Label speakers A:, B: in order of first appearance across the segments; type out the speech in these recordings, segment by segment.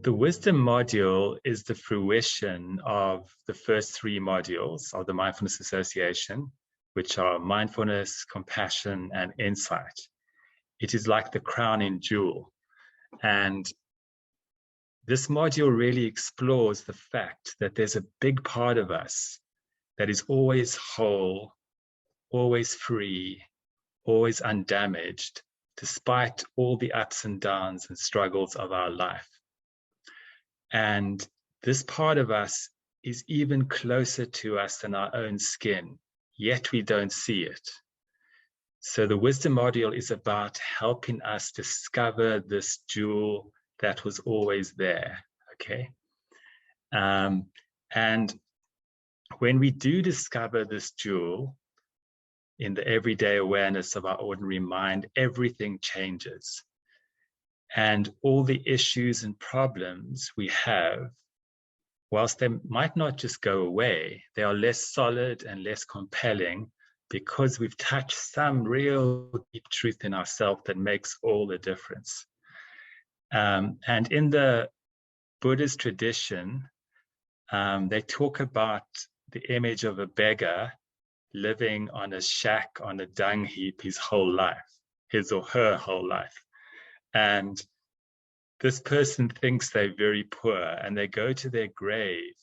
A: The wisdom module is the fruition of the first three modules of the Mindfulness Association, which are mindfulness, compassion, and insight. It is like the crowning jewel. And this module really explores the fact that there's a big part of us that is always whole, always free, always undamaged, despite all the ups and downs and struggles of our life. And this part of us is even closer to us than our own skin, yet we don't see it. So the wisdom module is about helping us discover this jewel that was always there, okay? And when we do discover this jewel in the everyday awareness of our ordinary mind, everything changes. And all the issues and problems we have, whilst they might not just go away, they are less solid and less compelling because we've touched some real deep truth in ourselves that makes all the difference. And in the Buddhist tradition, they talk about the image of a beggar living on a shack on a dung heap his whole life, his or her whole life. And this person thinks they're very poor, and they go to their grave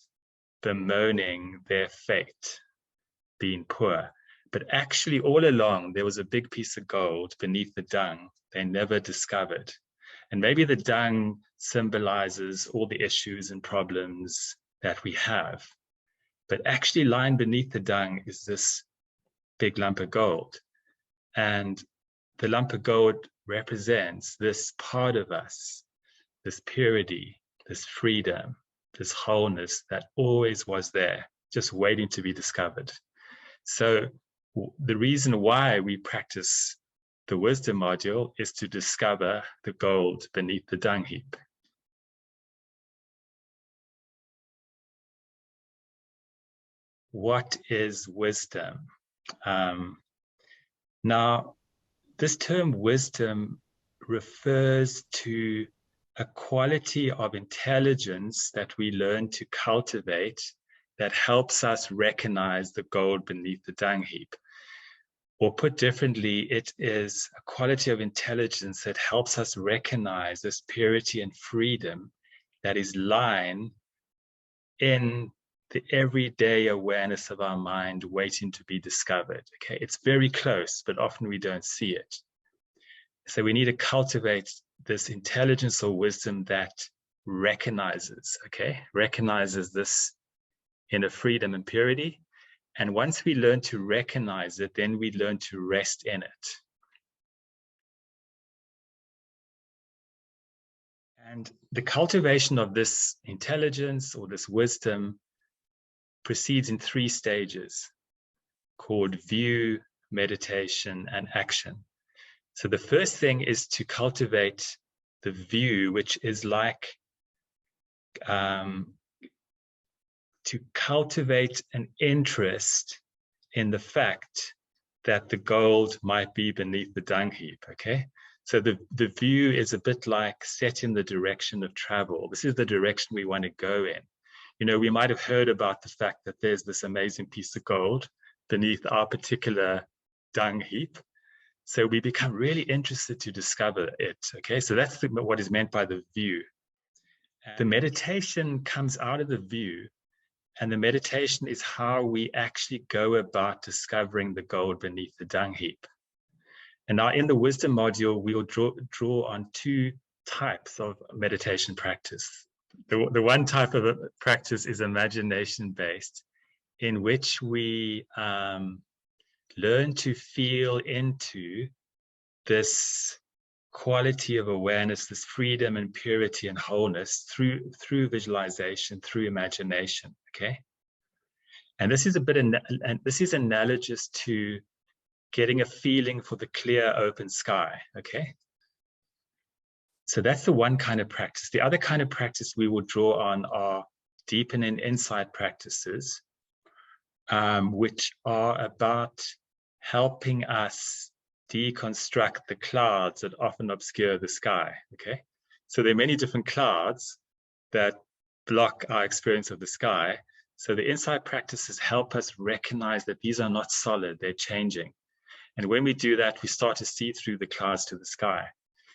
A: bemoaning their fate, being poor. But actually, all along, there was a big piece of gold beneath the dung they never discovered. And maybe the dung symbolizes all the issues and problems that we have. But actually, lying beneath the dung is this big lump of gold. And the lump of gold represents this part of us, this purity, this freedom, this wholeness that always was there, just waiting to be discovered. So the reason why we practice the wisdom module is to discover the gold beneath the dung heap. What is wisdom? Now, this term wisdom refers to a quality of intelligence that we learn to cultivate that helps us recognize the gold beneath the dung heap. Or put differently, it is a quality of intelligence that helps us recognize this purity and freedom that is lying in the everyday awareness of our mind waiting to be discovered. Okay, it's very close, but often we don't see it. So we need to cultivate this intelligence or wisdom that recognizes this inner freedom and purity. And once we learn to recognize it, then we learn to rest in it. And the cultivation of this intelligence or this wisdom proceeds in three stages called view, meditation, and action. So the first thing is to cultivate the view, which is like to cultivate an interest in the fact that the gold might be beneath the dung heap, okay? So the view is a bit like setting the direction of travel. This is the direction we want to go in. You know, we might have heard about the fact that there's this amazing piece of gold beneath our particular dung heap. So we become really interested to discover it, okay? So that's what is meant by the view. The meditation comes out of the view, and the meditation is how we actually go about discovering the gold beneath the dung heap. And now in the wisdom module, we will draw on two types of meditation practice. The one type of practice is imagination-based, in which we learn to feel into this quality of awareness, this freedom and purity and wholeness through visualization, through imagination, okay? And this is this is analogous to getting a feeling for the clear open sky, okay? So that's the one kind of practice. The other kind of practice we will draw on are deepen and insight practices, which are about helping us deconstruct the clouds that often obscure the sky, okay? So there are many different clouds, that block our experience of the sky. So the insight practices help us recognize that these are not solid, they're changing. And when we do that, we start to see through the clouds to the sky.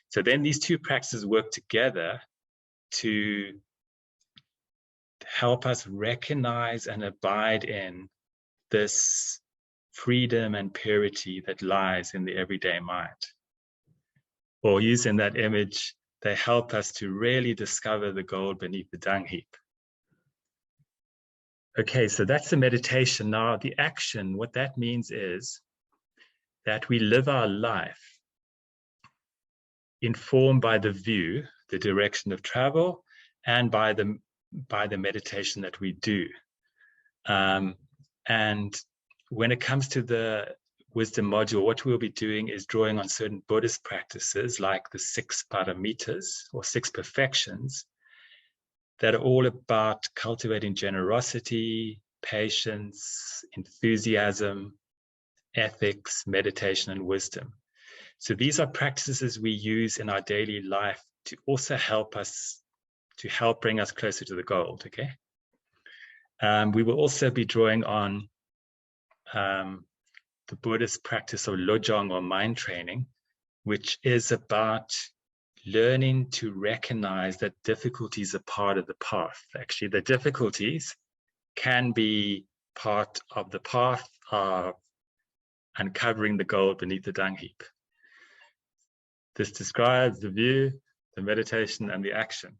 A: So then these two practices work together to help us recognize and abide in this freedom and purity that lies in the everyday mind. Or using that image, they help us to really discover the gold beneath the dung heap. Okay, so that's the meditation. Now, the action, what that means is that we live our life informed by the view, the direction of travel, and by the meditation that we do. And when it comes to the wisdom module, what we'll be doing is drawing on certain Buddhist practices like the 6 paramitas or 6 perfections that are all about cultivating generosity, patience, enthusiasm, ethics, meditation, and wisdom. So these are practices we use in our daily life to also help us, to help bring us closer to the goal, okay? We will also be drawing on the Buddhist practice of lojong or mind training, which is about learning to recognize that difficulties are part of the path. Actually, the difficulties can be part of the path of uncovering the gold beneath the dung heap. This describes the view, the meditation, and the action.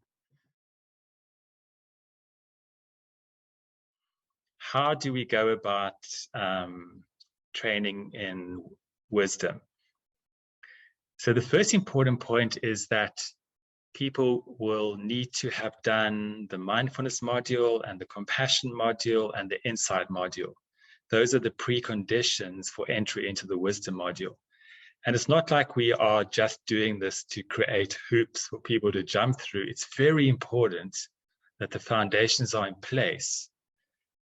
A: How do we go about training in wisdom? So the first important point is that people will need to have done the mindfulness module and the compassion module and the insight module. Those are the preconditions for entry into the wisdom module. And it's not like we are just doing this to create hoops for people to jump through. It's very important that the foundations are in place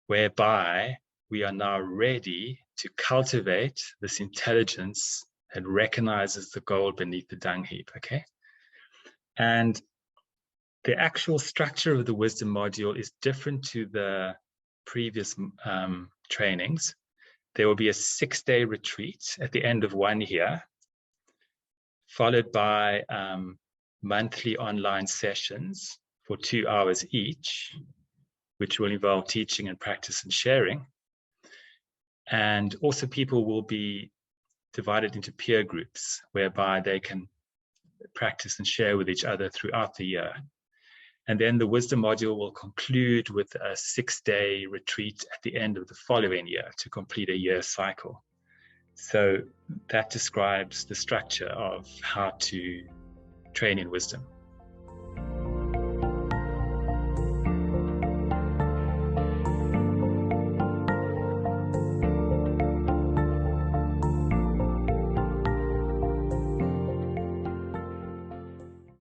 A: whereby we are now ready to cultivate this intelligence that recognizes the gold beneath the dung heap, okay? And the actual structure of the wisdom module is different to the previous trainings. There will be a 6-day retreat at the end of 1 year, followed by monthly online sessions for 2 hours each, which will involve teaching and practice and sharing. And also people will be divided into peer groups whereby they can practice and share with each other throughout the year. And then the wisdom module will conclude with a 6-day retreat at the end of the following year to complete a year cycle. So that describes the structure of how to train in wisdom.